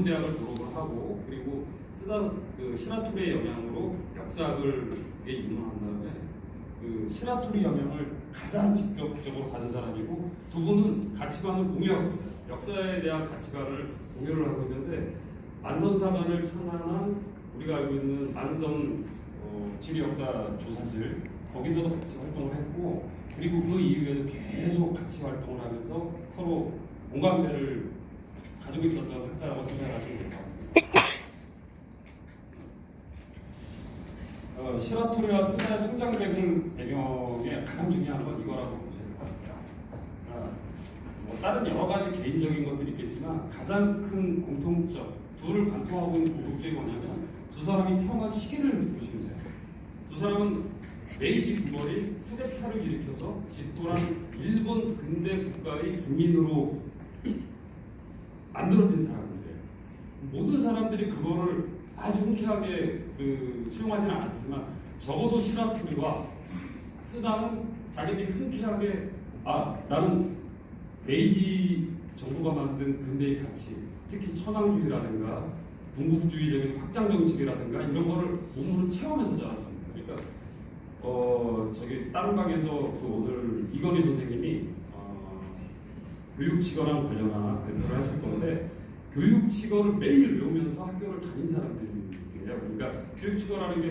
일본 대학을 졸업을 하고 그리고 그 시라토리의 영향으로 역사학을 입문한 다음에 그 시라토리 영향을 가장 직접적으로 받은 사람이고 두 분은 가치관을 공유하고 있어요. 역사에 대한 가치관을 공유를 하고 있는데 만선사관을 창안한 우리가 알고 있는 만선 지리역사 조사실 거기서도 같이 활동을 했고 그리고 그 이후에도 계속 같이 활동을 하면서 서로 공감대를 가지고 있었던 학자라고 생각하시면 될 것 같습니다. 시라토리와 스다의 성장 배경에 가장 중요한 건 이거라고 보셔야 될 것 같아요. 뭐 다른 여러 가지 개인적인 것들이 있겠지만 가장 큰 공통점, 둘을 관통하고 있는 공통점이 뭐냐면 두 사람이 태어난 시기를 보시면 돼요. 두 사람은 메이지 구걸이 쿠데타를 일으켜서 집권한 일본 근대 국가의 국민으로 만들어진 사람들이에요. 모든 사람들이 그거를 아주 흔쾌하게 수용하지는 않았지만 적어도 시라토리와 스다는 자기들이 흔쾌하게 나는 메이지 정부가 만든 근대의 가치, 특히 천황주의라든가 군국주의적인 확장 정책이라든가 이런 거를 몸으로 체험해서 자랐습니다. 그러니까 다른 방에서 오늘 이건희 선생님이 교육치거랑 관련한 발표를 하실 건데 교육치거를 매일 외우면서 학교를 다닌 사람들이에요. 그러니까 교육치거라는 게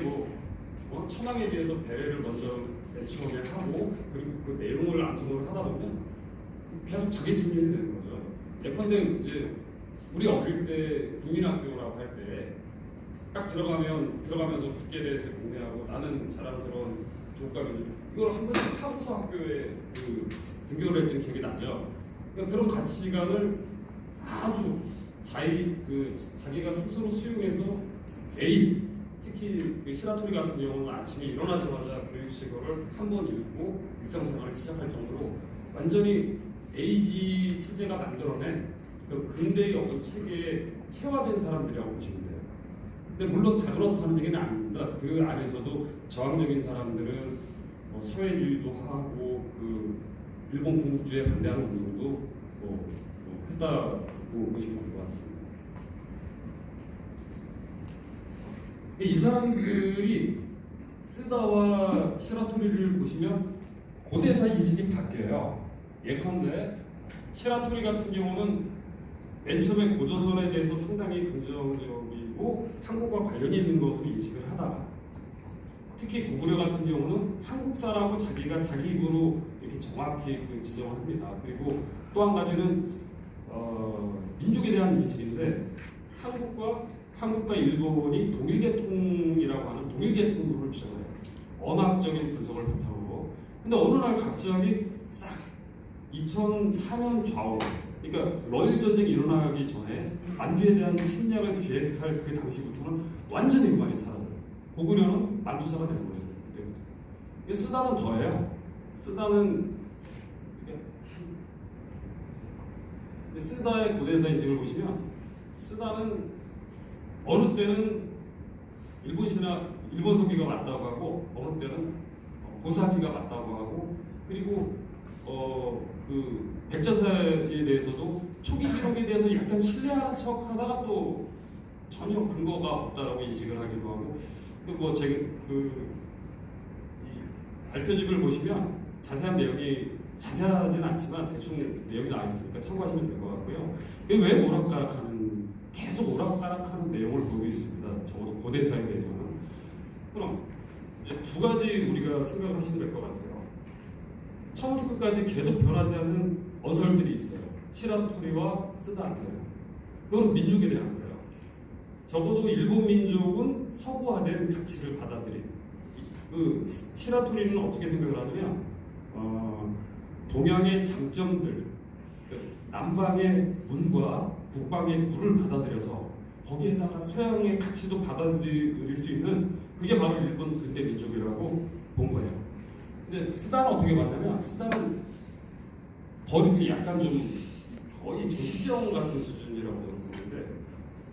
천황에 대해서 배례를 먼저 매치하게 하고 그리고 그 내용을 암송을 하다 보면 계속 자기 증명이 되는 거죠. 예컨대 이제 우리 어릴 때 국민학교라고 할 때 딱 들어가면서 국기에 대해서 공부하고 나는 자랑스러운 조국가민족 이걸 한 번씩 하고서 학교에 등교를 했던 기억이 나죠. 그러니까 그런 가치관을 아주 자기가 스스로 수용해서 매일 특히 시라토리 같은 경우는 아침에 일어나자마자 교육식어를 한 번 읽고 일상생활을 시작할 정도로 완전히 에이지 체제가 만들어낸 그 근대의 어떤 체계에 체화된 사람들이라고 보시면 돼요. 근데 물론 다 그렇다는 얘기는 아닙니다. 그 안에서도 저항적인 사람들은 사회주의도 하고 일본 군국주의에 반대하는 운동도 했다고 보시면 될 것 같습니다. 이 사람들이 스다와 시라토리를 보시면 고대사 인식이 바뀌어요. 예컨대 시라토리 같은 경우는 맨 처음에 고조선에 대해서 상당히 긍정적이고 한국과 관련이 있는 것으로 인식을 하다가 특히 고구려 같은 경우는 한국사라고 자기가 자기 입으로 이렇게 정확히 지정을 합니다. 그리고 또 한 가지는 민족에 대한 인식인데 한국과 일본이 동일계통이라고 하는 동일계통론을 주장해요. 언어학적인 분석을 바탕으로. 근데 어느 날 갑자기 싹 2004년 좌우, 그러니까 러일 전쟁이 일어나기 전에 만주에 대한 침략을 계획할 그 당시부터는 완전히 그 말이 사라져요. 고구려는 만주사가 되는 거죠. 그때. 쓰다는 더해요. 쓰다의 고대사 인식을 보시면 쓰다는 어느 때는 일본 서기가 맞다고 하고 어느 때는 고사기가 맞다고 하고 그리고 백자사에 대해서도 초기 기록에 대해서 약간 신뢰하는 척하다가 또 전혀 근거가 없다라고 인식을 하기도 하고 발표집을 보시면 자세한 내용이 자세하진 않지만 대충 내용이 나와 있으니까 참고하시면 될 것 같고요. 왜 계속 오락가락하는 내용을 보이고 있습니다. 적어도 고대사에 대해서는. 그럼 이제 두 가지 우리가 생각을 하시면 될 것 같아요. 처음부터 끝까지 계속 변하지 않는 언설들이 있어요. 시라토리와 스다한테. 그건 민족에 대한 거예요. 적어도 일본 민족은 서구화된 가치를 받아들인. 시라토리는 어떻게 생각을 하냐면 동양의 장점들, 남방의 문과 북방의 물을 받아들여서 거기에다가 서양의 가치도 받아들일 수 있는 그게 바로 일본 근대 민족이라고 본 거예요. 근데 스다는 어떻게 봤냐면 스다는 더 이렇게 약간 좀 거의 조시병 같은 수준이라고 보는데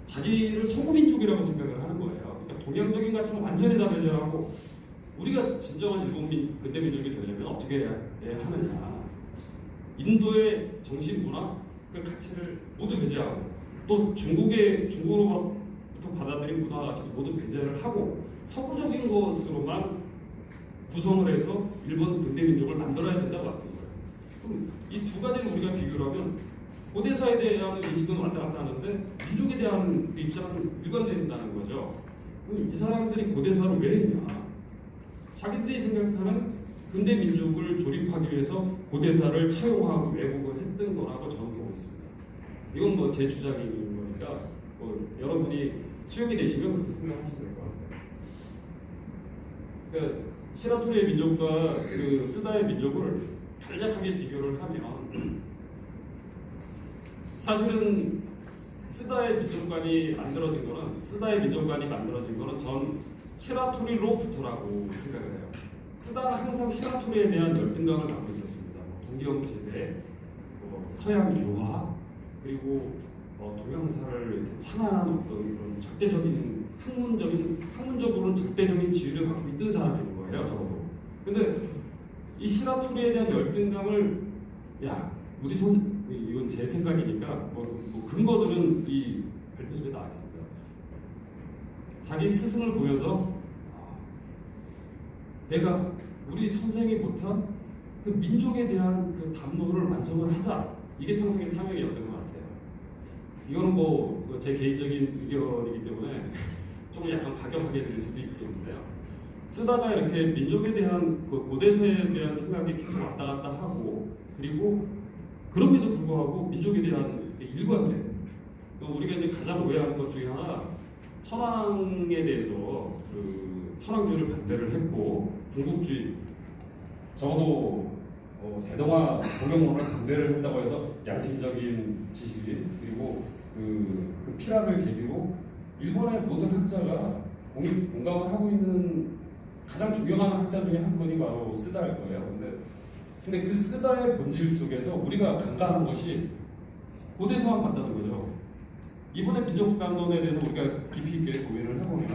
자기를 서구민족이라고 생각을 하는 거예요. 그러니까 동양적인 가치는 완전히 다 배제하고 우리가 진정한 일본 근대 민족이 되려면 어떻게 해야 하느냐. 인도의 정신 문화 그 가치를 모두 배제하고 또 중국으로부터 받아들인 문화 가치도 모두 배제를 하고 서구적인 것으로만 구성을 해서 일본 근대 민족을 만들어야 된다고 봤던 거예요. 그럼 이 두 가지를 우리가 비교를 하면 고대사에 대한 인식은 왔다 갔다 하는데 민족에 대한 입장은 일관된다는 거죠. 그럼 이 사람들이 고대사를 왜 했냐? 자기들이 생각하는 근대 민족을 조립하기 위해서 고대사를 차용하고 왜곡을 했던 거라고 저는 보고 있습니다. 이건 뭐 제 주장인 거니까 뭐 여러분이 수용이 되시면 그렇게 생각하시면 될 것 같아요. 그러니까 시라토리의 민족과 그 스다의 민족을 간략하게 비교를 하면 사실은 스다의 민족관이 만들어진 거는 전 시라토리로부터라고 생각을 해요. 스다는 항상 시라토리에 대한 열등감을 갖고 있었습니다. 동경제대, 서양 유화, 그리고 동양사를 이렇게 창안한 어떤 그런 적대적인 학문적으로는 적대적인 지위를 갖고 있던 사람인 거예요, 적어도. 근데 이 시라토리에 대한 열등감을 우리 이건 제 생각이니까 뭐 근거들은 이 발표집에 나와 있습니다. 자기 스승을 보여서 내가 우리 선생이 못한 그 민족에 대한 그 담론을 완성을 하자. 이게 평생의 사명이었던 것 같아요. 이거는 뭐 제 개인적인 의견이기 때문에 조금 약간 과격하게 들릴 수도 있겠는데요. 쓰다가 이렇게 민족에 대한 그 고대사에 대한 생각이 계속 왔다 갔다 하고 그리고 그럼에도 불구하고 민족에 대한 일관된 우리가 이제 가장 오해하는 것 중에 하나 천황에 대해서 그 천황주의를 반대를 했고 군국주의 적어도 대동아 동경론을 반대를 했다고 해서 양심적인 지식이 그리고 그 피랍을 계기로 일본의 모든 학자가 공감을 하고 있는 가장 존경하는 학자 중에 한 분이 바로 쓰다일 거예요. 근데 그 쓰다의 본질 속에서 우리가 간과하는 것이 고대사만 봤다는 거죠. 이번에 민족관론에 대해서 우리가 깊이 있게 고민을 해보면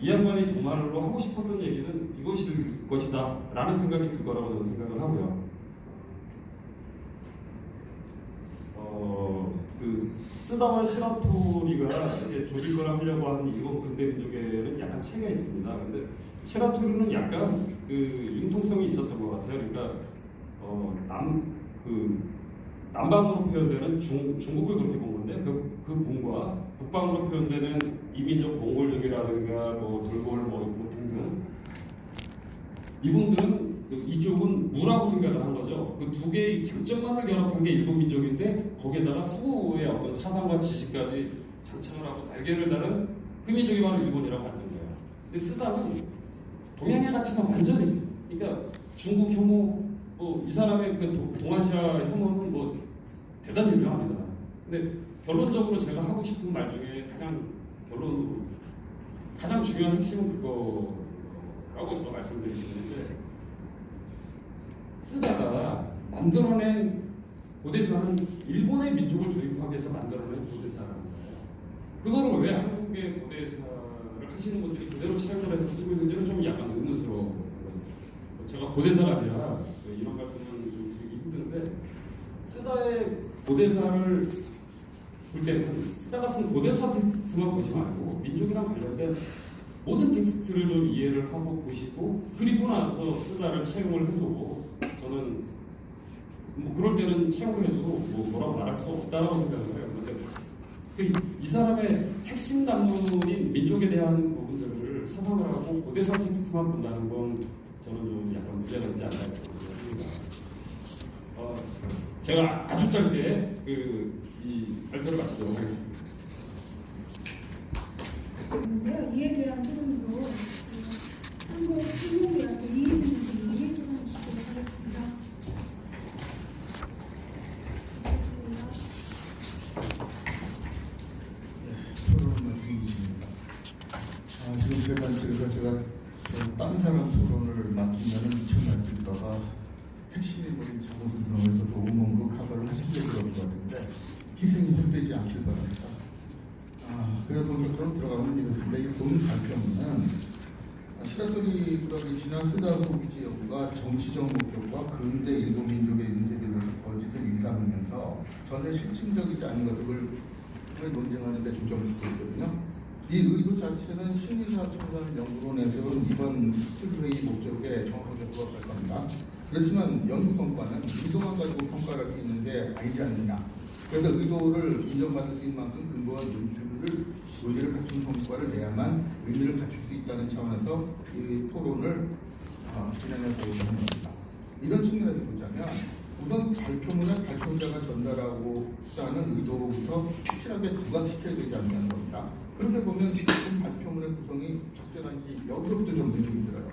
이 양반이 정말로 하고 싶었던 얘기는 이것일 것이다 라는 생각이 들 거라고 저는 생각을 하고요. 그 쓰다와 시라토리가 이제 조직을 하려고 하는 일본 근대 민족에는 약간 차이가 있습니다. 근데 시라토리는 약간 그 융통성이 있었던 것 같아요. 그러니까 남방으로 표현되는 중국을 그렇게 본 건데 그 분과 북방으로 표현되는 이민족 몽골족이라든가 뭐 돌골 뭐 등등 이분들은 이쪽은 무라고 생각을 한 거죠. 그 두 개의 장점만을 결합한 게 일본 민족인데 거기에다가 서구의 어떤 사상과 지식까지 장착을 하고 날개를 달은 그 민족이 바로 일본이라고 봤던 거예요. 근데 쓰다는 동양의 가치는 완전히 그러니까 중국 혐오 이 사람의 그 동아시아 혐오는 뭐 대단히 유명합니다. 근데 결론적으로 제가 하고 싶은 말 중에 가장 중요한 핵심은 그거라고 제가 말씀드릴 수 있는데 쓰다가 만들어낸 고대사는 일본의 민족을 조립하기 위해서 만들어낸 고대사라는 거예요. 그거를 왜 한국의 고대사를 하시는 분들이 그대로 차용을 해서 쓰고 있는지는 좀 약간 의문스러워요. 제가 고대사가 아니라 이런 말씀은 좀 드리기 힘든데 쓰다의 고대사를 볼 때는 쓰다가 쓴 고대사 텍스트만 보지 말고 민족이랑 관련된 모든 텍스트를 좀 이해를 하고 보시고 그리고 나서 쓰다를 차용을 해도 저는 뭐 그럴 때는 차용을 해도 뭐라고 말할 수 없다라고 생각을 해요. 그런데 이 사람의 핵심 담론인 민족에 대한 부분들을 사상을 하고 고대사 텍스트만 본다는 건 저는 좀 약간 문제가 있지 않나 생각합니다. 제가 아주 짧게 이 발표를 마치도록 하겠습니다. 이에 대한 토론으로 한국 신문대학교 이혜진 선생님이 토론해 주시도록 하겠습니다. 토론을 맡기겠습니다. 지금 제가 다른 사람 토론을 맡기면은 미쳐날까봐 핵심이 뭐인 자본순 상황에서 도움으로 커버를 하시려고 그런 것 같은데 희생이 헛되지 않길 바랍니다. 그래서 본격적으로 들어가면 이렇습니다. 이 본 발표는 시라토리 부각이 지난 스다 소비지 연구가 정치적 목적과 근대 일본 민족의 인세계를 거짓을 일삼으면서 전에 실증적이지 않은 것들을 논쟁하는 데 중점을 두고 있거든요. 이 의도 자체는 심리사학 청산 연구론에서는 이번 특수회의 목적에 정확하게 부합할 겁니다. 그렇지만 연구 성과는 의도만 가지고 평가할 수 있는 게 아니지 않느냐. 그래서 의도를 인정받을 수 있는 만큼 근거와 논리를 갖춘 성과를 내야만 의미를 갖출 수 있다는 차원에서 이 토론을 진행해 보고자 하는 겁니다. 이런 측면에서 보자면 우선 발표문을 발표자가 전달하고자 하는 의도부터 확실하게 부각시켜야 되지 않냐는 겁니다. 그렇게 보면 지금 발표문의 구성이 적절한지 여기서부터 좀 의문이 들어요.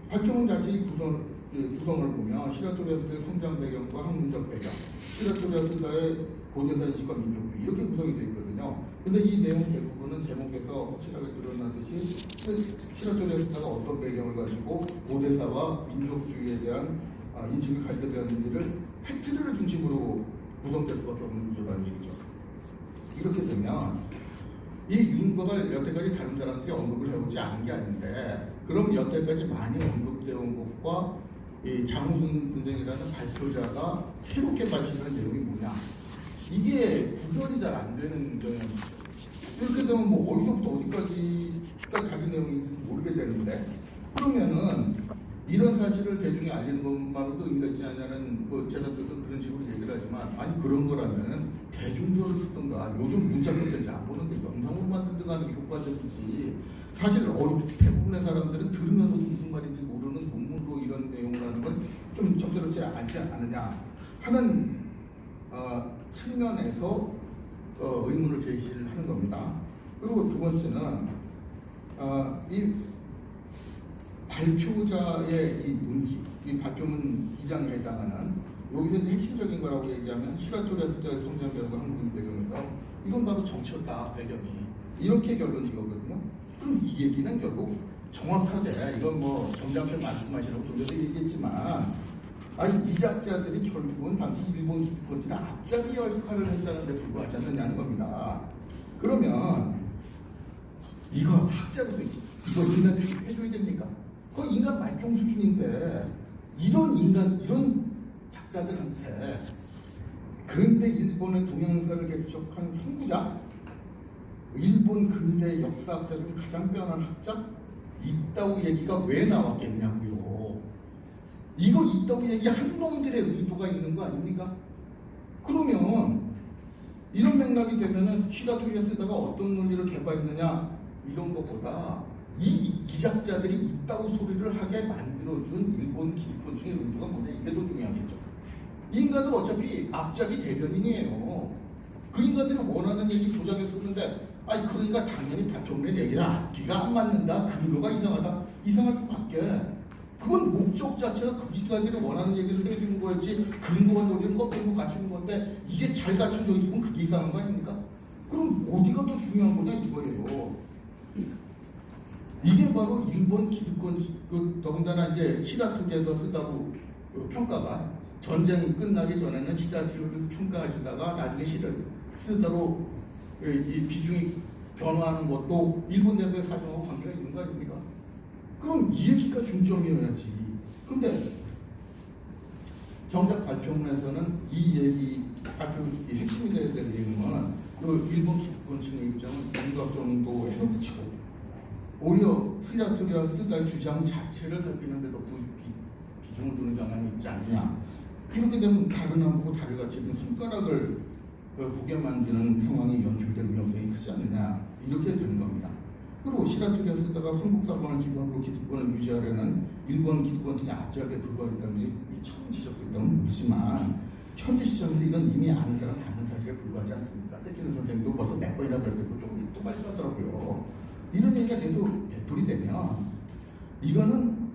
발표문 자체의 구성을 보면 시라토리아 스다의 성장 배경과 학문적 배경, 시라토리아 스다의 고대사 인식과 민족주의 이렇게 구성이 되어 있거든요. 근데 이 내용 대부분은 제목에서 확실하게 드러나듯이 시라토리아 스다가 어떤 배경을 가지고 고대사와 민족주의에 대한 인식을 가지게 되었는지를 팩트를 중심으로 구성될 수밖에 없는 구조라는 얘기죠. 이렇게 되면 이 윤곽을 여태까지 다른 사람들이 언급을 해오지 않은 게 아닌데 그럼 여태까지 많이 언급되어 온 것과 이 장우순 군생이라는 발표자가 새롭게 발표한 내용이 뭐냐, 이게 구별이 잘 안 되는 경향이죠. 이렇게 되면 뭐 어디서부터 어디까지가 자기 내용인지 모르게 되는데, 그러면은 이런 사실을 대중에 알리는 것만으로도 의미가 있지 않냐는 제가 좀 그런 식으로 얘기를 하지만, 아니 그런 거라면 대중적으로 쓰든가, 요즘 문자 콘텐츠 안 보는데 영상으로 만들든가 하는 게 효과적이지. 사실 대부분의 사람들은 들으면서도 무슨 말인지 모르는 논문으로 이런 내용을 하는 건 좀 적절하지 않지 않느냐 하는 측면에서 의문을 제기를 하는 겁니다. 그리고 두 번째는 이 발표자의 이 논지, 이 발표문 2장에 해당하는 여기서 이제 핵심적인 거라고 얘기하면 시라토리아 스다의 성장 배경과 한국인 배경에서 이건 바로 정치였다, 배경이 이렇게 결론 지거든요. 그럼 이 얘기는 결국 정확하게 이건 뭐 정장편 말씀하시라고 돌려서 얘기했지만, 아니 이 작자들이 결국은 당시 일본 기득권들의 앞잡이 역할을 했다는 데 불과하지 않느냐는 겁니다. 그러면 이거 학자로서 이거 인간 취급해줘야 됩니까? 그거 인간 말종 수준인데 이런 작자들한테 근대 일본의 동양사를 개척한 선구자, 일본 근대 역사학자 중 가장 빼어난 학자 있다고 얘기가 왜 나왔겠냐고요. 이거 있다고 얘기한 놈들의 의도가 있는 거 아닙니까? 그러면 이런 맥락이 되면은 시라토리아 스다가 어떤 논리를 개발했느냐 이런 것보다 이 기작자들이 있다고 소리를 하게 만들어준 일본 기득권층의 의도가 뭐냐, 이게 더 중요하겠죠. 이 인간들 어차피 앞잡이 대변인이에요. 그 인간들이 원하는 얘기 조작했었는데, 아니 그러니까 당연히 발표문의 얘기가 앞뒤가 안 맞는다, 근거가 이상하다, 이상할 수밖에. 그건 목적 자체가 그 인간들이 원하는 얘기를 해주는 거였지, 근거와 논리는 껍데기로 갖추는 건데 이게 잘 갖춰져 있으면 그게 이상한 거 아닙니까? 그럼 어디가 더 중요한 거냐 이거예요. 이게 바로 일본 기득권, 더군다나 이제 시라토리아에서 쓰다고 평가가, 전쟁이 끝나기 전에는 시라토리아를 평가하시다가 나중에 쓰다로 이 비중이 변화하는 것도 일본 내부의 사정하고 관계가 있는 거 아닙니까? 그럼 이 얘기가 중점이어야지. 근데 정작 발표문에서는 이 얘기, 이 핵심이 되어야 될 내용은 일본 기득권층의 입장은 뭔가 정도 해서 붙이고, 오히려 시라토리아 스다의 주장 자체를 살피는 데도 비중을 두는 경향이 있지 않느냐. 이렇게 되면 다른 안 보고 다를 같이 손가락을 보게 만드는 상황이 연출될 위험성이 크지 않느냐, 이렇게 되는 겁니다. 그리고 시라토리아 스다가 한국 사관을 기반으로 기득권을 유지하려는 일본 기득권 등의 압박에 불과했다는 게 처음 지적됐다면 모르지만, 현재 시점에서 이건 이미 아는 사람 다 아는 사실에 불과하지 않습니까? 세키는 선생님도 벌써 몇 번이나 그랬고 조금 또 말씀하더라고요. 이런 얘기가 계속 배풀이 되면 이거는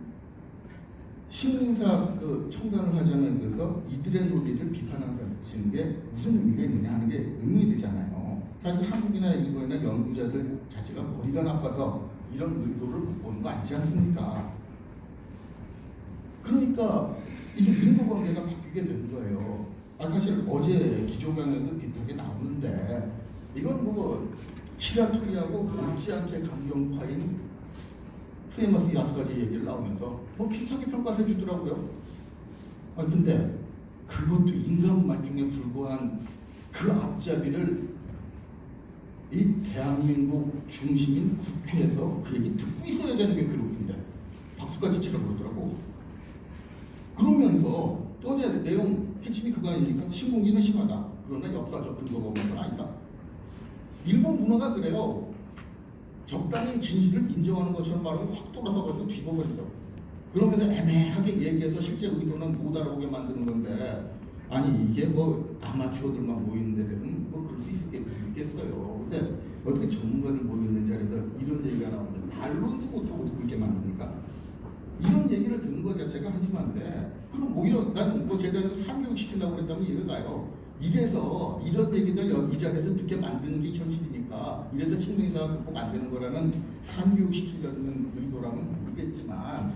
식민사 청산을 하자는 데서 이들의 논리를 비판하는 게 무슨 의미가 있느냐 하는 게 의문이 되잖아요. 사실 한국이나 일본이나 연구자들 자체가 머리가 나빠서 이런 의도를 못 보는 거 아니지 않습니까? 그러니까 이게 인도관계가 바뀌게 된 거예요. 사실 어제 기조강에도 비슷하게 나오는데, 이건 뭐 시라토리아하고 못지않게 강경파인 스웨머스 여섯 가지 얘기를 나오면서 뭐 비슷하게 평가해 주더라고요. 근데 그것도 인간만중에 불과한 그 앞잡이를 이 대한민국 중심인 국회에서 그 얘기 듣고 있어야 되는 게 그렇던데 박수까지 치러 그러더라고. 그러면서 또 어제 내용 핵심이 그거 아닙니까? 신공기는 심하다. 그러나 역사적 근거가 없는 건 아니다. 일본 문화가 그래요. 적당히 진실을 인정하는 것처럼 말하면 확 돌아서가지고 뒤집어버리죠. 그러면서 애매하게 얘기해서 실제 의도는 못 알아보게 만드는 건데, 아니 이게 뭐 아마추어들만 모이는 데는 뭐 그럴 수 있겠어요. 근데 어떻게 전문가들 모이는 자리에서 이런 얘기가 나오는데 반론도 못하고 그렇게 만듭니까? 이런 얘기를 듣는 것 자체가 한심한데, 그럼 오히려 난 뭐 제대로 상교육 시키려고 그랬다면 이해가 가요. 이래서 이런 얘기들 여기 이 자리에서 듣게 만드는 게 현실이니까, 이래서 신빙사가 극복 안 되는 거라는 상교육 시키려는 의도라면 모르겠지만,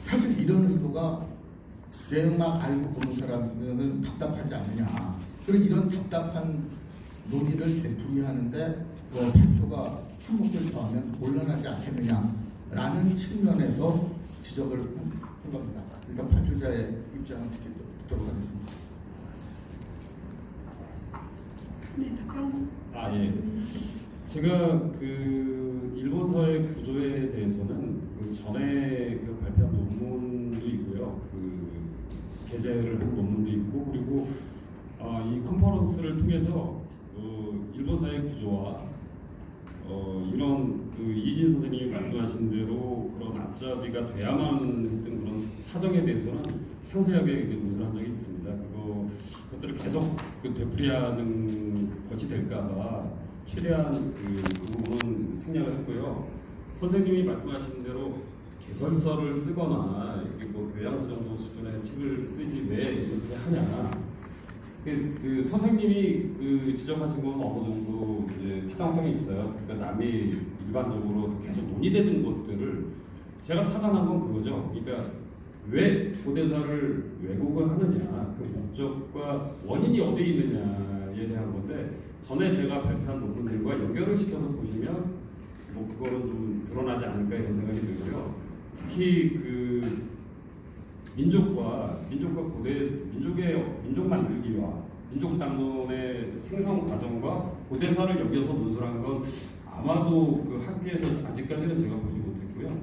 사실 이런 의도가 내용만 알고 보는 사람들은 답답하지 않느냐. 그리고 이런 답답한 논의를 되풀이하는데 발표가 품목을 더하면 곤란하지 않겠느냐라는 측면에서 지적을 한 겁니다. 일단 발표자의 입장을 듣도록 하겠습니다. 네, 답변. 예. 제가 그 일본 사회 구조에 대해서는 그 전에 그 발표한 논문도 있고요. 그 게재를 한 논문도 있고, 그리고 이 컨퍼런스를 통해서 일본 사회 구조와 이런 그 이진 선생님이 말씀하신 대로 그런 앞잡이가 돼야만 했던 그런 사정에 대해서는 상세하게 논술한 적이 있습니다. 그것들을 계속 그 되풀이하는 것이 될까봐 최대한 그 부분은 생략을 했고요. 선생님이 말씀하신 대로 개설서를 쓰거나 뭐 교양서 정도 수준의 책을 쓰지 왜 이렇게 하냐. 그 선생님이 그 지적하신 건 어느 정도 이제 타당성이 있어요. 그러니까 남이 일반적으로 계속 논의되는 것들을 제가 착안한 건 그거죠. 그러니까 왜 고대사를 왜곡을 하느냐, 그 목적과 원인이 어디에 있느냐에 대한 건데, 전에 제가 발표한 논문들과 연결을 시켜서 보시면 뭐 그거는 좀 드러나지 않을까 이런 생각이 들고요. 특히 그 민족과 민족 만들기와 민족 담론의 생성 과정과 고대사를 여겨서 논술한 건 아마도 그 학계에서 아직까지는 제가 보지 못했고요.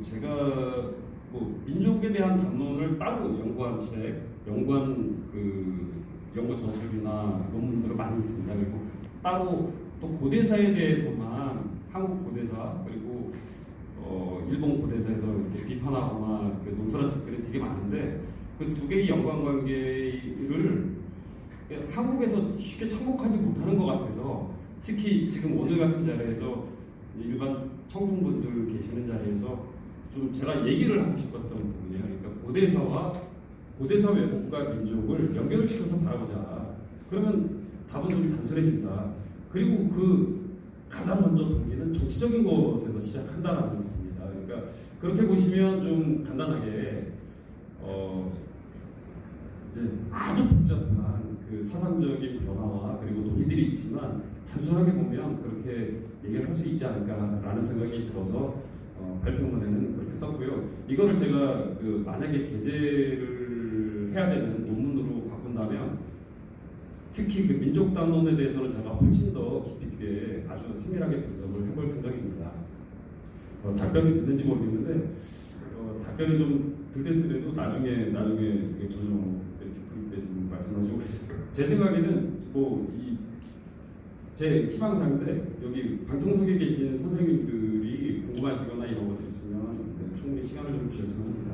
제가 뭐 민족에 대한 담론을 따로 연구한 책, 연구한 그 연구 저술이나 논문들은 많이 있습니다. 그리고 따로 또 고대사에 대해서만 한국 고대사 그리고 일본 고대사에서 이렇게 비판하거나 그 논술한 책들이 되게 많은데, 그 두 개의 연관관계를 한국에서 쉽게 접목하지 못하는 것 같아서, 특히 지금 오늘 같은 자리에서 일반 청중분들 계시는 자리에서 좀 제가 얘기를 하고 싶었던 부분이에요. 그러니까 고대사 외국과 민족을 연결을 시켜서 바라보자. 그러면 답은 좀 단순해진다. 그리고 그 가장 먼저 동기는 정치적인 것에서 시작한다라는 겁니다. 그러니까 그렇게 보시면 좀 간단하게 이제 아주 복잡한 그 사상적인 변화와 그리고 논의들이 있지만 단순하게 보면 그렇게 얘기를 할 수 있지 않을까라는 생각이 들어서 발표문에는 그렇게 썼고요. 이거를 제가 그 만약에 게재를 해야 되는 논문으로 바꾼다면 특히 그 민족 담론에 대해서는 제가 훨씬 더 깊이 있게 아주 세밀하게 분석을 해볼 생각입니다. 답변이 됐는지 모르겠는데 답변이 좀 들 때도 나중에 조정 부입 때 좀 말씀하시고, 제 생각에는 뭐 제 희망사항인데 여기 방청석에 계신 선생님들이 궁금하시거나 이런 것들 있으면 충분히 시간을 좀 주셨으면 합니다.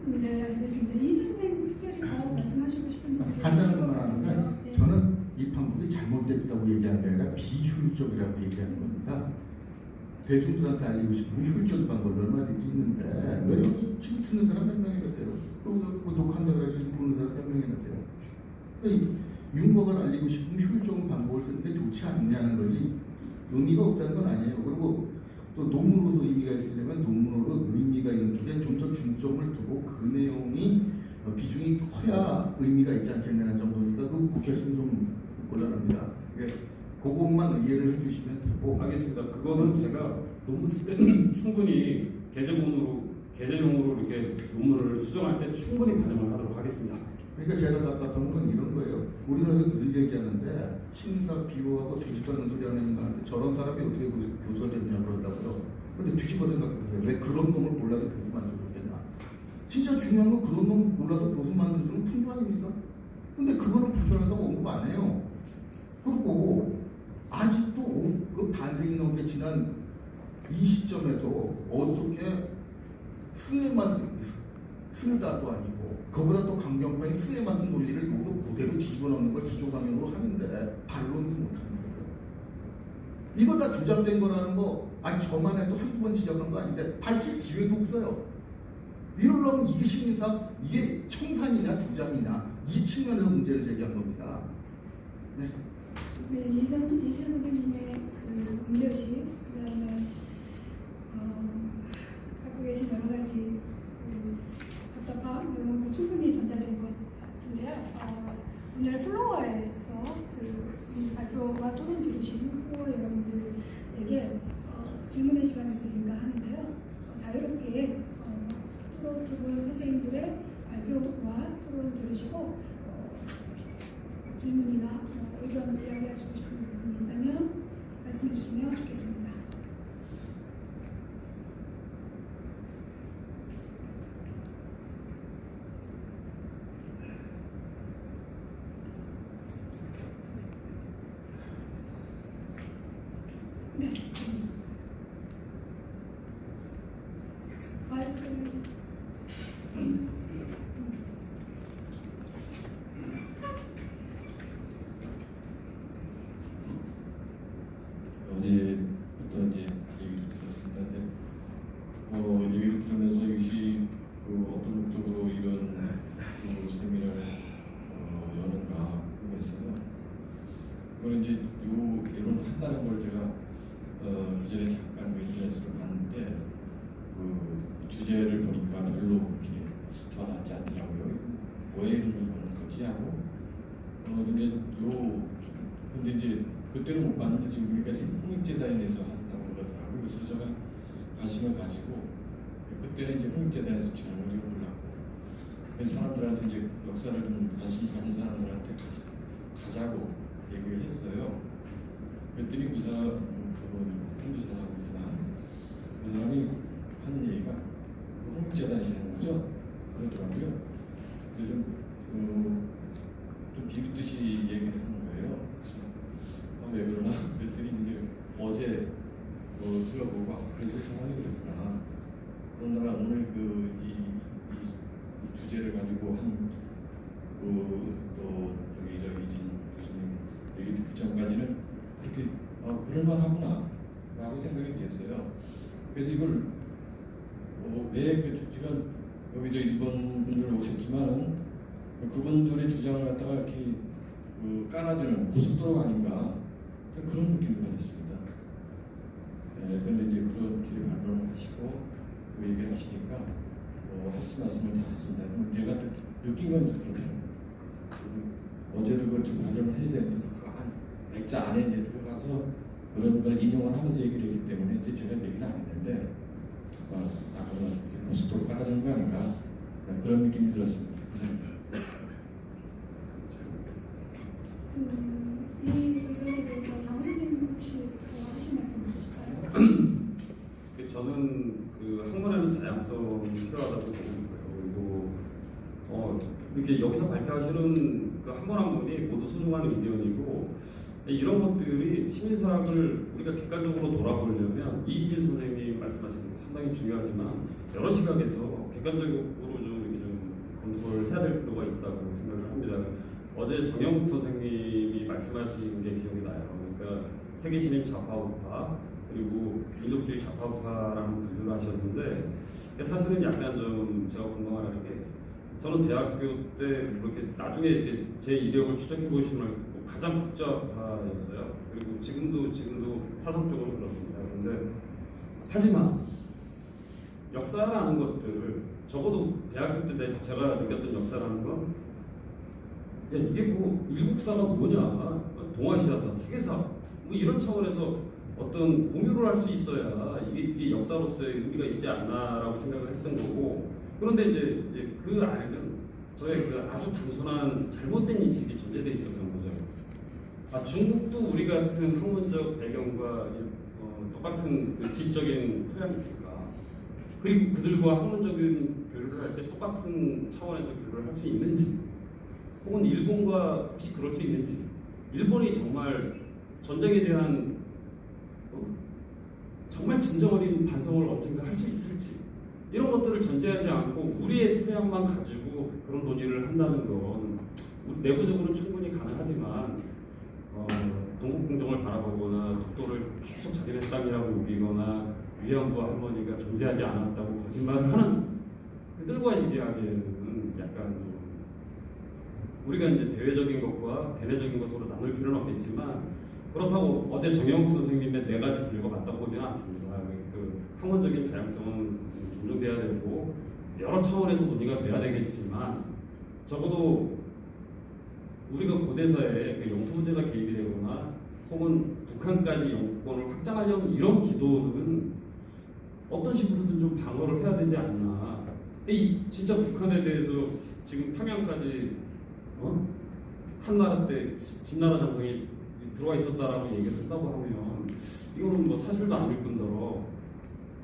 네, 알겠습니다. 이진 선생님 특별히 더 말씀하시고 싶은 분이 간단한 말 하는데, 네. 저는 이 판본이 잘못됐다고 얘기하는 게 아니라 비효율적이라고 얘기하는 겁니다. 대중들한테 알리고 싶으면 효율적인 방법이 얼마든지 있는데 왜 여기 지금 듣는 사람 몇 명이나 돼요? 그리고 뭐 녹화한다고 해서 보는 사람 몇 명이나 돼요? 그러니까 윤곽을 알리고 싶으면 효율적인 방법을 쓰는데 좋지 않냐는 거지, 의미가 없다는 건 아니에요. 그리고 또 논문으로서 의미가 있으려면 논문으로 의미가 있는 쪽에 좀 더 중점을 두고 그 내용이 비중이 커야 의미가 있지 않겠냐는 정도니까 그 국회에서는 좀 곤란합니다. 그것만 이해를 해주시면 되고. 알겠습니다. 그거는 제가 논문 쓸 때 충분히 게재용으로 이렇게 논문을 수정할 때 충분히 반영을 하도록 하겠습니다. 그러니까 제가 답답한 건 이런 거예요. 우리 사회에서 늘 얘기하는데 심사 비호하고 뒤집어는 소리 하는 인간한테 저런 사람이 어떻게 교수가 됐냐 그런다고요. 근데 뒤집어 생각해보세요. 왜 그런 놈을 골라서 교수 만들었겠나? 진짜 중요한 건 그런 놈을 골라서 교수 만들어주는 풍조 아닙니까? 근데 그거는 불편하다고 언급 안 해요. 그리고 아직도 그 반세기 넘게 지난 이 시점에서 어떻게 수의 맛을 쓰다도 아니고 그보다 더 강경파인 수의 맛은 논리를 여기서 그대로 뒤집어 넣는 걸 기조강연으로 하는데 반론도 못하는 거예요. 이거 다 조작된 거라는 거 아니 저만 해도 한두 번 지적한 거 아닌데 밝힐 기회도 없어요. 이러려면 이게 심리사 이게 청산이냐 조작이냐 이 측면에서 문제를 제기한 겁니다. 네. 네, 이재 선생님의 그 문제의식, 그다음에 갖고 계신 여러 가지 답답함 이런 것도 충분히 전달된 것 같은데요. 오늘 플로어에서 그 발표와 토론 들으신 플로어 여러분들에게 질문의 시간을 드릴까 하는데요. 자유롭게 두 분 선생님들의 발표와 토론을 들으시고 질문이나 의견 이야기하시고 싶은 부분이 있다면 말씀해 주시면 좋겠습니다. 네. 어제부터 이제 얘기를 들었습니다. 근데 얘기를 들으면서 이것이 어떤 목적으로 이런 세미나를 여는가 궁금했어요. 그걸 이제 요 예론 한다는 걸 제가 그 전에 잠깐 인터넷으로 봤는데 그 주제를 보니까 별로 그렇게 와닿지 않더라고요. 왜 이런 거지 하고 근데 이제 그때는 못 봤는데 지금 보니까 홍익재단에서 한다고 그러더라고요. 그래서 제가 관심을 가지고 그때는 이제 홍익재단에서 촬영을 해보려고 사람들한테 이제 역사를 좀 관심 가진 사람들한테 가자고 얘기를 했어요. 그랬더니 그 사람 그분 한두 사람이지만 그 사람이 한 얘기가 홍익재단에서 하는 거죠. 그러더라고요. 그래서 좀 비웃듯이 얘기를 하는 거예요. 왜 그러나? 그랬더니 이제 어제 들어보고 그래서 상황이 그랬구나. 그러다가 오늘 이 주제를 가지고 또 여기 이진 교수님 얘기 듣기 전까지는 그렇게 그럴만하구나 라고 생각이 됐어요. 그래서 이걸 왜 지금 여기 일본 분들 오셨지만 그분들의 주장을 갖다가 이렇게 깔아주는 고속도로가 아닌가 그런 느낌을 받았습니다. 그런데 이제 그렇게 반론을 하시고 얘기를 하시니까 말씀을 다 했습니다. 제가 느낀 건 그렇다는 거예요. 어제도 그걸 좀 반론을 해야 되는데 그 액자 안에 이제 들어가서 그런 걸 인용을 하면서 얘기를 했기 때문에 이제 제가 얘기를 안 했는데 아까 말씀드린 고속도로 깔아주는 거 아닌가 그런 느낌이 들었습니다. 이 의견에 대해서 장 선생님 혹시 더 하신 말씀 있으실까요? 저는 그 학문에는 다양성이 필요하다고 보고 있고요. 그리고 이렇게 여기서 발표하시는 그 한 분 한 분이 모두 소중한 의견이고 이런 것들이 심리사학을 우리가 객관적으로 돌아보려면 이희진 선생님 말씀하신 것도 상당히 중요하지만 여러 시각에서 객관적으로 좀 검토를 해야 될 필요가 있다고 생각을 합니다. 어제 정영국 선생님이 말씀하신 게 기억이 나요. 그러니까 세계신인 좌파우파 그리고 민족주의 좌파우파라는 분류를 하셨는데 사실은 약간 좀 제가 궁금하는 게 저는 대학교 때 그렇게 나중에 이렇게 제 이력을 추적해 보시면 가장 국자파였어요. 그리고 지금도 사상적으로 그렇습니다. 그런데 하지만 역사라는 것들을 적어도 대학교 때 제가 느꼈던 역사라는 건 이게 뭐 일국사가 뭐냐, 동아시아사, 세계사 뭐 이런 차원에서 어떤 공유를 할 수 있어야 이게 역사로서의 의미가 있지 않나라고 생각을 했던 거고, 그런데 이제 그 안에는 저의 그 아주 단순한 잘못된 인식이 전제되어 있었던 거죠. 중국도 우리 같은 학문적 배경과 똑같은 그 지적인 토양이 있을까? 그리고 그들과 학문적인 교류를 할 때 똑같은 차원에서 교류를 할 수 있는지, 혹은 일본과 혹시 그럴 수 있는지, 일본이 정말 전쟁에 대한 정말 진정 어린 반성을 언젠가 할 수 있을지, 이런 것들을 전제하지 않고 우리의 토양만 가지고 그런 논의를 한다는 건 내부적으로는 충분히 가능하지만 동국공정을 바라보거나 독도를 계속 자기네 땅이라고 여기거나 위안부 할머니가 존재하지 않았다고 거짓말을 하는 그들과 얘기하기에는 약간 좀 우리가 이제 대외적인 것과 대내적인 것으로 나눌 필요는 없겠지만, 그렇다고 어제 정영욱 선생님의 4가지 길과 맞다고 보지는 않습니다. 그 학문적인 다양성은 존중돼야 되고 여러 차원에서 논의가 돼야 되겠지만, 적어도 우리가 고대사에 그 영토 문제가 개입이 되거나 혹은 북한까지 영권을 확장하려는 이런 기도는 어떤 식으로든 좀 방어를 해야 되지 않나. 진짜 북한에 대해서 지금 평양까지 한나라 때 진나라 장성이 들어와 있었다라고 얘기를 한다고 하면 이거는 뭐 사실도 아닐 뿐더러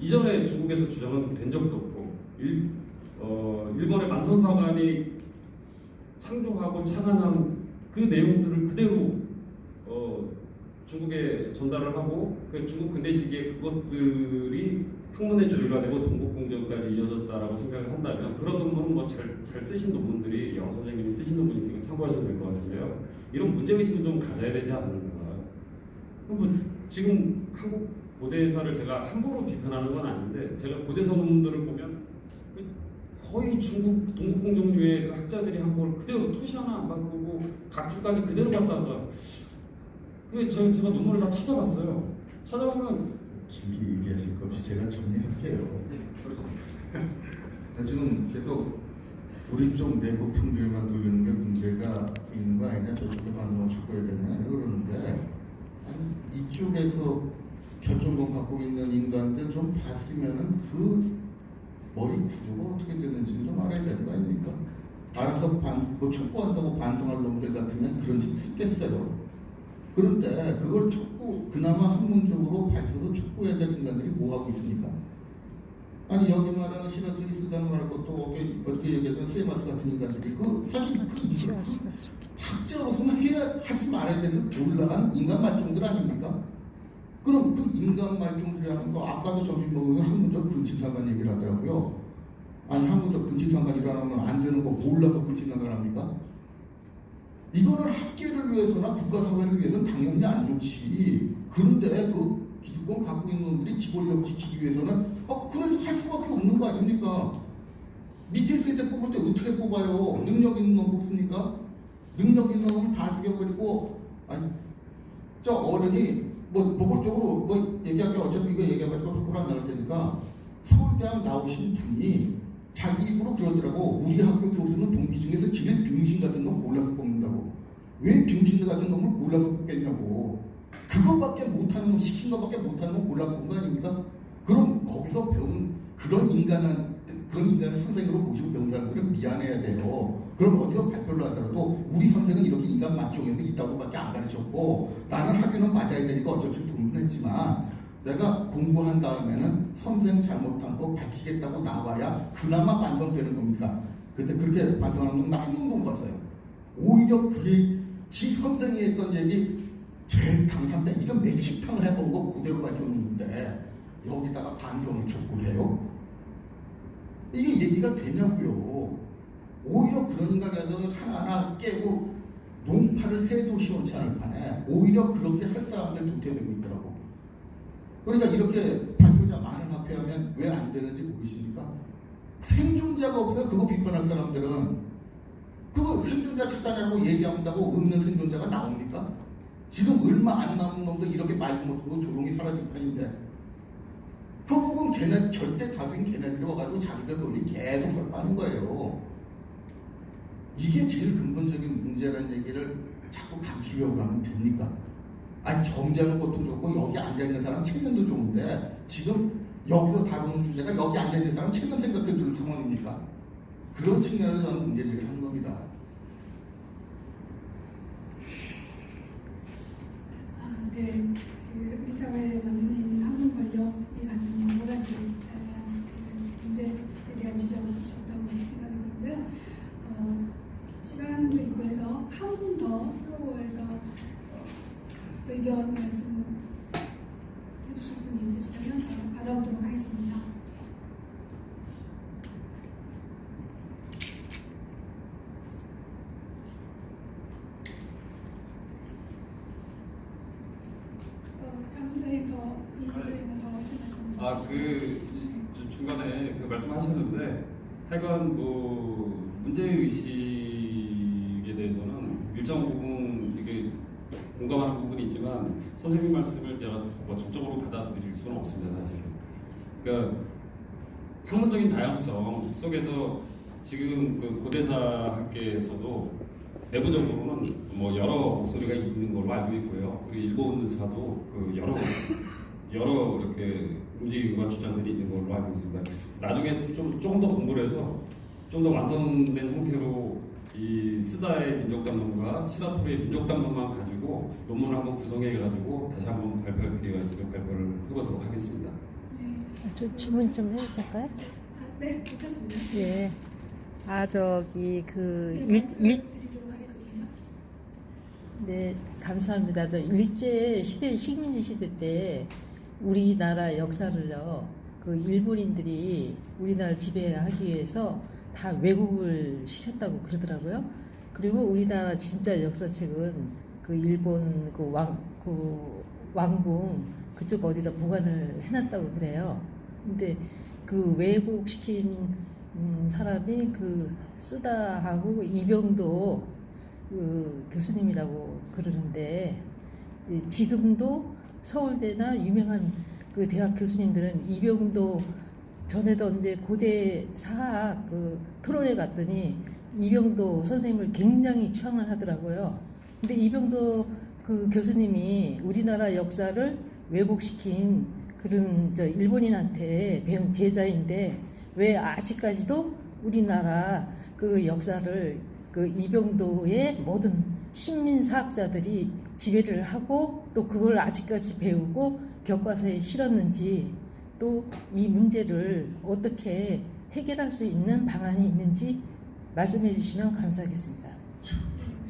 이전에 중국에서 주장은 된 적도 없고 일본의 만선사관이 창조하고 창안한 그 내용들을 그대로 중국에 전달을 하고 그 중국 근대 시기에 그것들이 학문의 주류가 되고 동국공정까지 이어졌다라고 생각을 한다면, 그런 논문은 뭐 잘 쓰신 논문들이 영 선생님이 쓰신 논문이 있으니까 참고하셔도 될 것 같은데요. 이런 문제의식을 좀 가져야 되지 않는가. 뭐 지금 한국 고대사를 제가 함부로 비판하는 건 아닌데, 제가 고대사 논문들을 보면 거의 중국 동국공정류의 그 학자들이 한 걸 그대로 토시 하나 안 바꾸고 각주까지 그대로 갖다가 제가 논문을 다 찾아봤어요. 찾아보면 길게 얘기하실 것 없이 제가 정리할게요. 지금 계속 우리 쪽 내부 풍조에만 돌리는 게 문제가 있는 거 아니냐, 저쪽에 반응을 섞어야 되냐 그러는데, 아니, 이쪽에서 저쪽을 갖고 있는 인간들 좀 봤으면은 그 머리 구조가 어떻게 되는지 좀 알아야 되는 거 아닙니까? 알아서 촉구한다고 반성할 놈들 같으면 그런 짓 했겠어요. 그런데 그걸 그나마 학문적으로 밝혀도 촉구해야 될 인간들이 뭐 하고 있습니까? 아니, 여기 말하는 시라토리 쓰다는 말고 또 어떻게 얘기하면 세마스 같은 인간들이 사실 학자로서는 하지 말아야 돼서 곤란한 인간 말종들 아닙니까? 그럼 그 인간 말종들이라는 거, 아까도 점심 먹으면서 학문적 군침상관 얘기를 하더라고요. 아니, 학문적 군침상관이라면 안 되는 거 몰라서 군침상관 합니까? 이거는 학계를 위해서나 국가사회를 위해서는 당연히 안 좋지. 그런데 그 기득권 갖고 있는 놈들이 지권력 지키기 위해서는 그래서 할 수밖에 없는 거 아닙니까? 밑에 세대 뽑을 때 어떻게 뽑아요? 능력 있는 놈 뽑습니까? 능력 있는 놈을 다 죽여버리고, 아니, 저 어른이 노골적으로 얘기하기, 어차피 이거 얘기해가지고 밖으로 안 나갈 테니까, 서울대학 나오신 분이 자기 입으로 그러더라고. 우리 학교 교수는 동기 중에서 제일 병신 같은 놈 골라서 뽑는다고. 왜 병신들 같은 놈을 골라서 뽑겠냐고. 그것밖에 못하는 놈, 시킨 것밖에 못하는 놈 골라서 뽑은 거 아닙니까? 그럼 거기서 배운 그런 인간을 선생으로 모시고 배운 사람들은 미안해야 돼요. 그럼 어디서 발표를 하더라도 우리 선생은 이렇게 인간 맞종에서 있다고밖에 안 가르쳤고, 나는 학교는 맞아야 되니까 어쩔 수 없긴 했지만, 내가 공부한 다음에는 선생 잘못한 거 밝히겠다고 나와야 그나마 반성되는 겁니다. 근데 그렇게 반성하는 놈 나 한 명도 못 봤어요. 오히려 그게 지 선생이 했던 얘기, 제 당사인데 이거 맥식탕을 해본 거 그대로 밝혔는데 여기다가 반성을 촉구를 해요? 이게 얘기가 되냐고요. 오히려 그런 인간들 하나하나 깨고 논파를 해도 시원치 않을 판에 오히려 그렇게 할 사람들 도태되고 있더라고. 그러니까 이렇게 발표자 많은 학회하면 왜 안 되는지 모르십니까? 생존자가 없어요. 그거 비판할 사람들은. 그거 생존자 찾아내라고 얘기한다고 없는 생존자가 나옵니까? 지금 얼마 안 남은 놈도 이렇게 말도 못하고 조용히 사라질 판인데, 결국은 걔네, 절대 다수인 걔네들이 와가지고 자기들 논리 계속 설파하는 거예요. 이게 제일 근본적인 문제라는 얘기를 자꾸 감추려고 하면 됩니까? 아니 점잖은 것도 좋고 여기 앉아있는 사람 체면도 좋은데 지금 여기서 다루는 주제가 여기 앉아있는 사람 체면 생각해 주는 상황입니까? 그런 측면에서 저는 문제제기를 하는 겁니다. 네, 그 우리 사회에 있는 학문 권력이 갖는 여러 가지 다양한 그 문제에 대한 지적을 주셨다고 생각이 드는데요. 시간도 있고 해서 한 분 더 플로어에서 의견 말씀 해주실 분이 있으시다면 받아보도록 하겠습니다. 장 선생님 이지선생님 더 하실 말씀. 중간에 그 말씀하셨는데 하여간 뭐 문제 의식에 대해서는 일정 부분 이게 공감하는 부분이 있지만 선생님 말씀을 제가 뭐 전적으로 받아들일 수는 없습니다, 사실은. 그러니까 학문적인 다양성 속에서 지금 그 고대사 학계에서도 내부적으로는 뭐 여러 목소리가 있는 걸로 알고 있고요. 그리고 일본사도 그 여러 이렇게 움직임과 주장들이 있는 걸로 알고 있습니다. 나중에 조금 더 공부를 해서 좀 더 완성된 형태로 이 스다의 민족담론과 시라토리의 민족담론만 가지고 논문을 한번 구성해가지고 다시 한번 발표할 기회가 있으면 발표를 해보도록 하겠습니다. 네. 저 질문 좀 해도 될까요? 네, 괜찮습니다. 예. 저기 드리도록 하겠습니다. 네, 감사합니다. 저 일제 시대, 식민지 시대 때 우리나라 역사를요, 그 일본인들이 우리나라를 지배하기 위해서 다 왜곡을 시켰다고 그러더라고요. 그리고 우리나라 진짜 역사책은 그 일본 그 왕궁 그쪽 어디다 보관을 해놨다고 그래요. 근데 그 왜곡시킨 사람이 그 쓰다하고 이병도 그 교수님이라고 그러는데, 지금도 서울대나 유명한 그 대학 교수님들은 이병도 전에도 이제 고대 사학 그 토론회 갔더니 이병도 선생님을 굉장히 추앙을 하더라고요. 근데 이병도 그 교수님이 우리나라 역사를 왜곡시킨 그런 저 일본인한테 배운 제자인데 왜 아직까지도 우리나라 그 역사를 그 이병도의 모든 식민사학자들이 지배를 하고 또 그걸 아직까지 배우고 교과서에 실었는지, 또 이 문제를 어떻게 해결할 수 있는 방안이 있는지 말씀해 주시면 감사하겠습니다.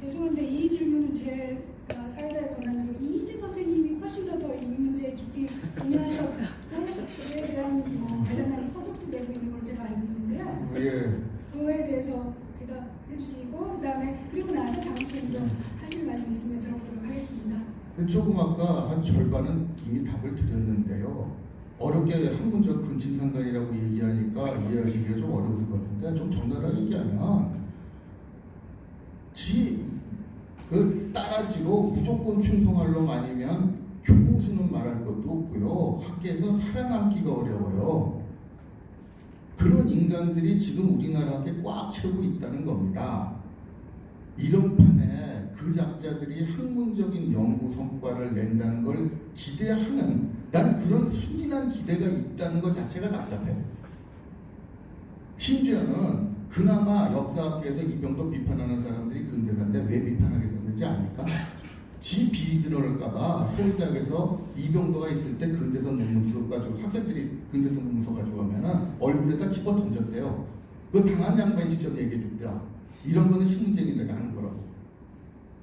죄송한데 이 질문은 제가 사회자에 권한으로 이희재 선생님이 훨씬 더 이 문제에 깊이 고민하셨고 그에 대한 관련한 서적도 내고 있는 걸로 제가 알고 있는데요. 예. 그거에 대해서 대답해 주시고 그다음에 그리고 나서 장 선생님도 하실 말씀 있으면 들어보도록 하겠습니다. 조금 아까 한 절반은 이미 답을 드렸는데요. 어렵게 학문적 근친상간이라고 얘기하니까 이해하시기가 좀 어려울 것 같은데, 좀 정확하게 얘기하면 그 따라지로 무조건 충성할 놈 아니면 교수는 말할 것도 없고요. 학계에서 살아남기가 어려워요. 그런 인간들이 지금 우리나라 학계에 꽉 채우고 있다는 겁니다. 이런 판에 그 작자들이 학문적인 연구 성과를 낸다는 걸 기대하는, 난 그런 순진한 기대가 있다는 것 자체가 답답해요. 심지어는 그나마 역사학계에서 이병도 비판하는 사람들이 근대사인데 왜 비판하게 됐는지 아닐까? 지 비리들어올까봐 서울대학에서 이병도가 있을 때 근대사 논문서 가지고 학생들이 근대사 논문서 가져가면은 얼굴에다 집어 던졌대요. 그거 당한 양반이 직접 얘기해 줍니다. 이런 거는 신문쟁이들이 하는 거라고.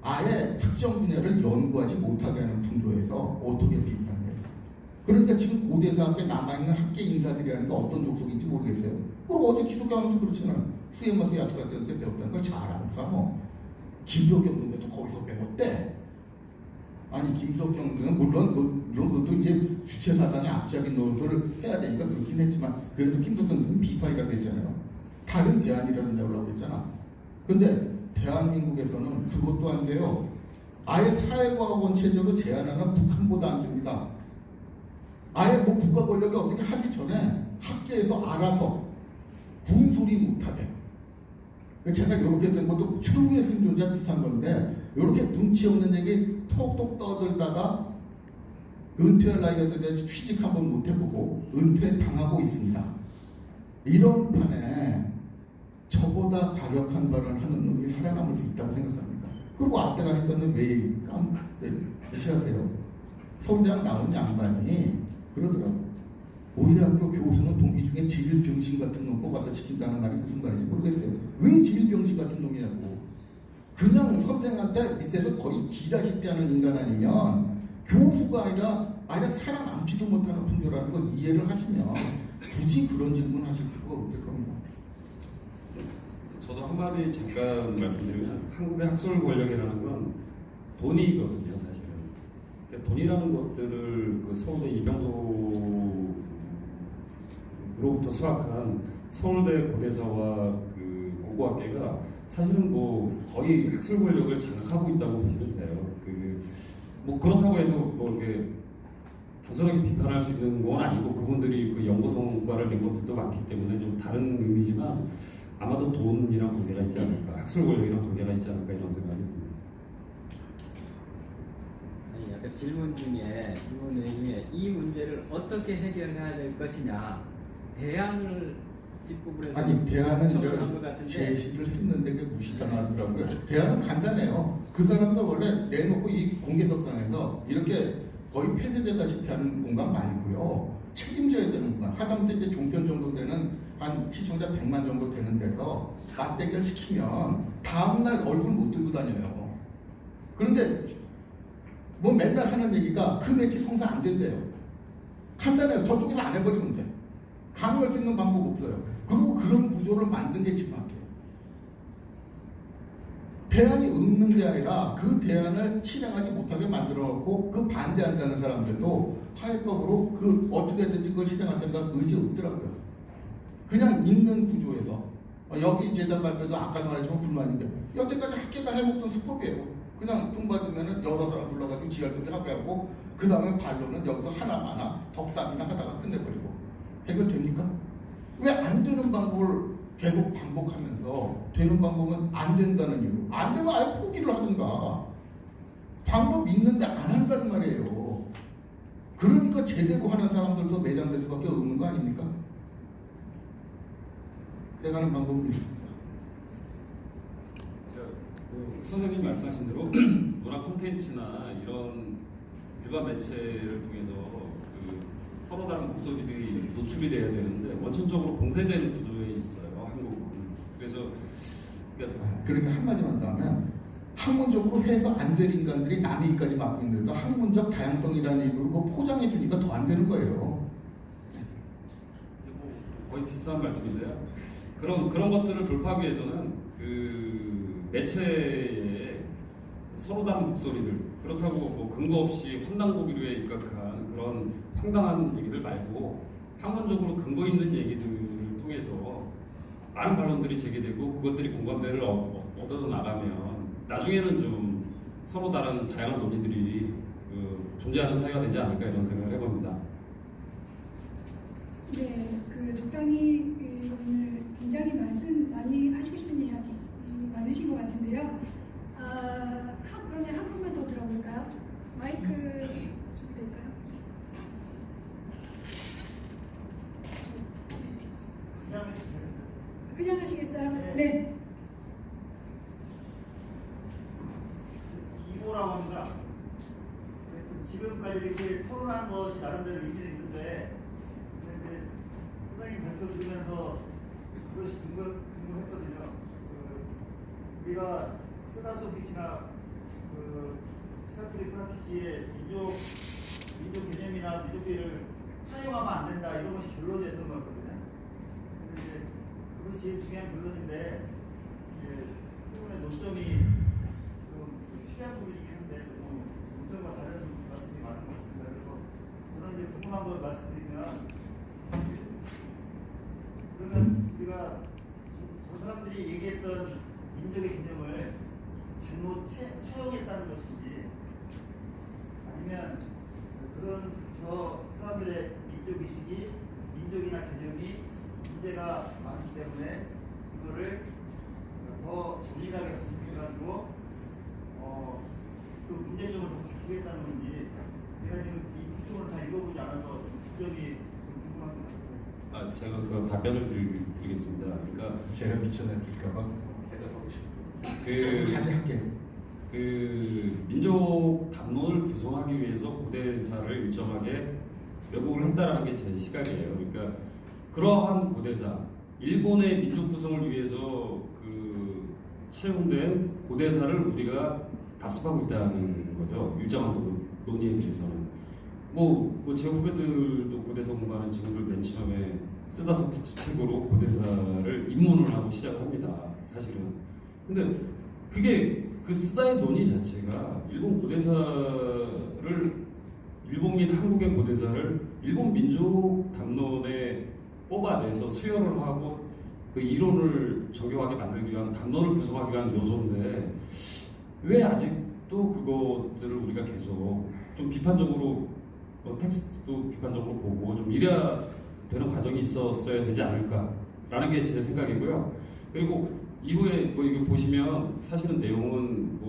아예 특정 분야를 연구하지 못하게 하는 풍조에서 어떻게 비판해요? 그러니까 지금 고대사학계 남아있는 학계 인사들이라는 게 어떤 족속인지 모르겠어요. 그리고 어제 기독교하면도 그렇잖아요. 수행마서 야스카트 때 배웠다는 걸 잘 알아서 뭐 김석경도 거기서 배웠대. 아니 김석경은 물론 그것도 이제 주체 사상의 앞잡이 노릇을 해야 되니까 그렇긴 했지만 그래도 김석경은 비파이가 됐잖아요. 다른 대안이라는 데 올라오고 있잖아. 근데 대한민국에서는 그것도 안 돼요. 아예 사회과학원 체제로 제한하는 북한보다 안 됩니다. 아예 뭐 국가 권력이 어떻게 하기 전에 학계에서 알아서 군소리 못하게. 제가 이렇게 된 것도 최후의 생존자 비슷한 건데 이렇게 눈치 없는 얘기 톡톡 떠들다가 은퇴할 나이가 돼서 취직 한번 못 해보고 은퇴 당하고 있습니다. 이런 판에 저보다 과격한 발언을 하는 놈이 살아남을 수 있다고 생각합니다. 그리고 아까 했던 놈왜 무시하세요? 서울대학 나온 양반이 그러더라고. 우리 학교 교수는 동기 중에 제1병신 같은 놈 뽑아서 지킨다는 말이 무슨 말인지 모르겠어요. 왜 제1병신 같은 놈이냐고. 그냥 선생한테 밑에서 거의 기다시피 하는 인간 아니면 교수가 아니라 살아남지도 못하는 분들라는 거 이해를 하시면 굳이 그런 질문 하실 필요가 없을 겁니다. 저도 한마디 잠깐 말씀드리면 한국의 학술 권력이라는 건 돈이거든요, 사실은. 돈이라는 것들을 그 서울대 이병도로부터 수학한 서울대 고대사와 그 고고학계가 사실은 뭐 거의 학술 권력을 장악하고 있다고 보시면 돼요. 뭐 그렇다고 해서 뭐 이렇게 단순하게 비판할 수 있는 건 아니고 그분들이 그 연구 성과를 낸 것들도 많기 때문에 좀 다른 의미지만 아마도 돈이랑 관계가 있지 않을까, 학술 권력이랑 관계가 있지 않을까 이런 생각이 듭니다. 아니, 약간 질문 내용에 이 문제를 어떻게 해결해야 될 것이냐 대안을 뒷부분에서 아니 대안은 청구한 것 같은데 제시를 했는데 그게 무시당하더라고요. 대안은 간단해요. 그 사람들 원래 내놓고 이 공개석상에서 이렇게 거의 폐쇄되다시피 하는 공간 말고요. 책임져야 되는 공간. 하다못해 이제 종편 정도 되는 한 시청자 100만 정도 되는 데서 맞대결 시키면 다음날 얼굴 못 들고 다녀요. 그런데 뭐 맨날 하는 얘기가 그 매치 성사 안 된대요. 간단해요. 저쪽에서 안 해버리면 돼. 강요할 수 있는 방법 없어요. 그리고 그런 구조를 만든 게 지막이에요. 대안이 없는 게 아니라 그 대안을 실행하지 못하게 만들어놓고 그 반대한다는 사람들도 화해법으로 그 어떻게든지 그걸 실행할 생각 의지 없더라고요. 그냥 있는 구조에서 여기 재단 발표도 아까 말했지만 불만인데 여태까지 학계가 해먹던 수법이에요. 그냥 돈 받으면 여러 사람 불러가지고 지하소리 하게 하고 그 다음에 반론은 여기서 하나마나 덕담이나 하다가 끝내버리고 해결됩니까? 왜 안 되는 방법을 계속 반복하면서 되는 방법은 안 된다는 이유로 안 되면 아예 포기를 하든가 방법 있는데 안 한다는 말이에요. 그러니까 제대로 하는 사람들도 매장될 수밖에 없는 거 아닙니까? 해가는 방법은 있습니다. 선생님이 말씀하신 대로 문화 콘텐츠나 이런 일반 매체를 통해서 서로 다른 목소리들이 노출이 돼야 되는데 원천적으로 봉쇄되는 구조에 있어요, 한국은. 그러니까 한마디만 더 하면 학문적으로 해서 안 될 인간들이 남의 입까지 맡고 있는데서 학문적 다양성이라는 이유로 그거 포장해 주니까 더 안 되는 거예요. 거의 비슷한 말씀인데요. 그런 것들을 돌파하기 위해서는 그 매체의 서로 다른 목소리들, 그렇다고 뭐 근거 없이 환당보기류에 입각한 그런 황당한 얘기들 말고 학문적으로 근거 있는 얘기들을 통해서 많은 반론들이 제기되고 그것들이 공감대를 얻어 나가면 나중에는 좀 서로 다른 다양한 논의들이 존재하는 사회가 되지 않을까 이런 생각을 해봅니다. 네, 적당히 오늘 굉장히 말씀 많이 하시고 싶은 이야기 많으신 것 같은데요. 그러면 한 분만 더 들어볼까요? 마이크 준비될까요? 그냥 하시겠어요? 네. 이모라고 합니다. 지금까지 이렇게 토론한 것이 나름대로 의미는 있는데 선생님 발표 들으면서 그것이 궁금했거든요. 우리가 스다소비치나 스카프리 프라티치의 민족 개념이나 민족주의를 사용하면 안 된다 이런 것이 결론이었던 것 같거든요. 근데 그것이 제일 중요한 결론인데 부분의 논점이 좀 필요한 부분이긴 한데 논점과 다른 말씀이 많은 것 같습니다. 그래서 저는 이제 궁금한 걸 말씀드리면 그러면 우리가 저 사람들이 얘기했던 민족의 개념을 잘못 차용했다는 것인지 아니면 그런 저 사람들의 민족의식이 민족이나 개념이 문제가 많기 때문에 그거를 더 정밀하게 분석해가지고 그 문제점을 다 바꾸겠다는 건지 제가 지금 이 부분을 다 읽어보지 않아서 그 점이 좀 궁금한 것 같아요. 제가 그 답변을 드리겠습니다. 그러니까 제가 미쳐날까봐 대답하고 싶어요. 그 자제할게요. 그 민족 담론을 구성하기 위해서 고대사를 일정하게 왜곡을 했다라는 게 제 시각이에요. 그러니까 그러한 고대사, 일본의 민족 구성을 위해서 그 채용된 고대사를 우리가 답습하고 있다는 거죠. 일정한 논의에 대해서는. 제 후배들도 고대사 공부하는 친구들 맨 처음에 쓰다소키치 책으로 고대사를 입문을 하고 시작을 합니다. 사실은. 근데 그게 그 쓰다의 논의 자체가 일본 한국의 고대사를 일본 민족 담론에 뽑아내서 수혈을 하고 그 이론을 적용하게 만들기 위한 담론을 구성하기 위한 요소인데 왜 아직도 그것들을 우리가 계속 좀 비판적으로 텍스트도 비판적으로 보고 좀 이래야 되는 과정이 있었어야 되지 않을까라는 게 제 생각이고요. 그리고 이후에 이거 보시면 사실은 내용은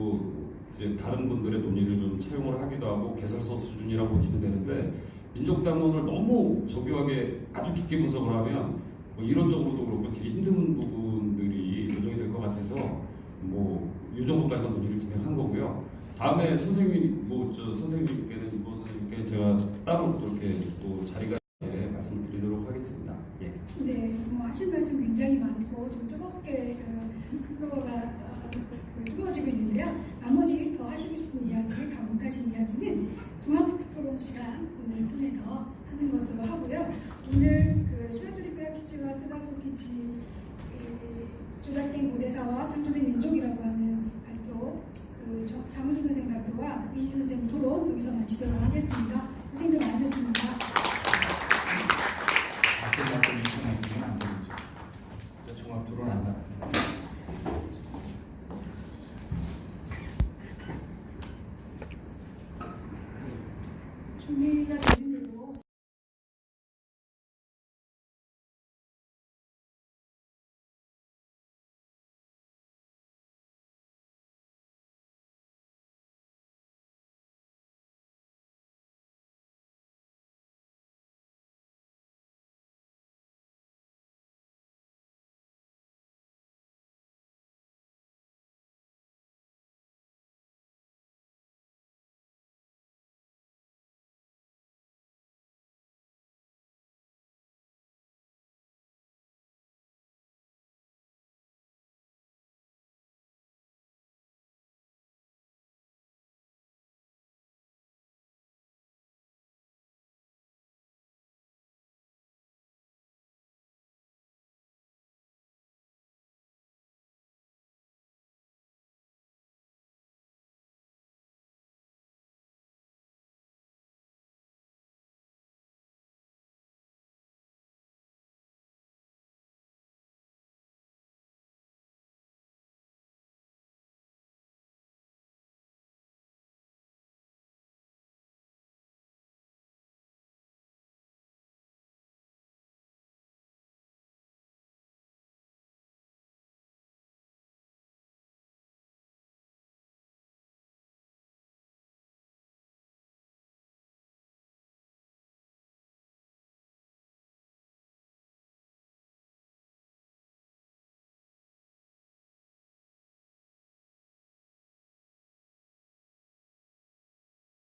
이제 다른 분들의 논의를 좀 차용을 하기도 하고 개설서 수준이라고 보시면 되는데 민족 담론을 너무 정교하게 아주 깊게 분석을 하면 이론적으로도 그렇고 되게 힘든 부분들이 요정이 될 것 같아서 이 정도까지만 논의를 진행한 거고요. 다음에 선생님께는 이모 선생님께 제가 따로 또 이렇게 자리가 말씀을 드리도록 하겠습니다. 예. 네, 하실 말씀 굉장히 많고 좀 뜨겁게 플로어가 뜨거워지고 있는데요. 나머지 더 하시고 싶은 이야기, 다 못하신 이야기는 종합토론 시간을 통해서 하는 것으로 하고요. 오늘 시라토리 크라키치와 스다소키치 조작된 고대사와 창조된 민족이라고 하는 발표, 장우수 선생님 발표와 이지 선생님 토론 여기서 마치도록 하겠습니다.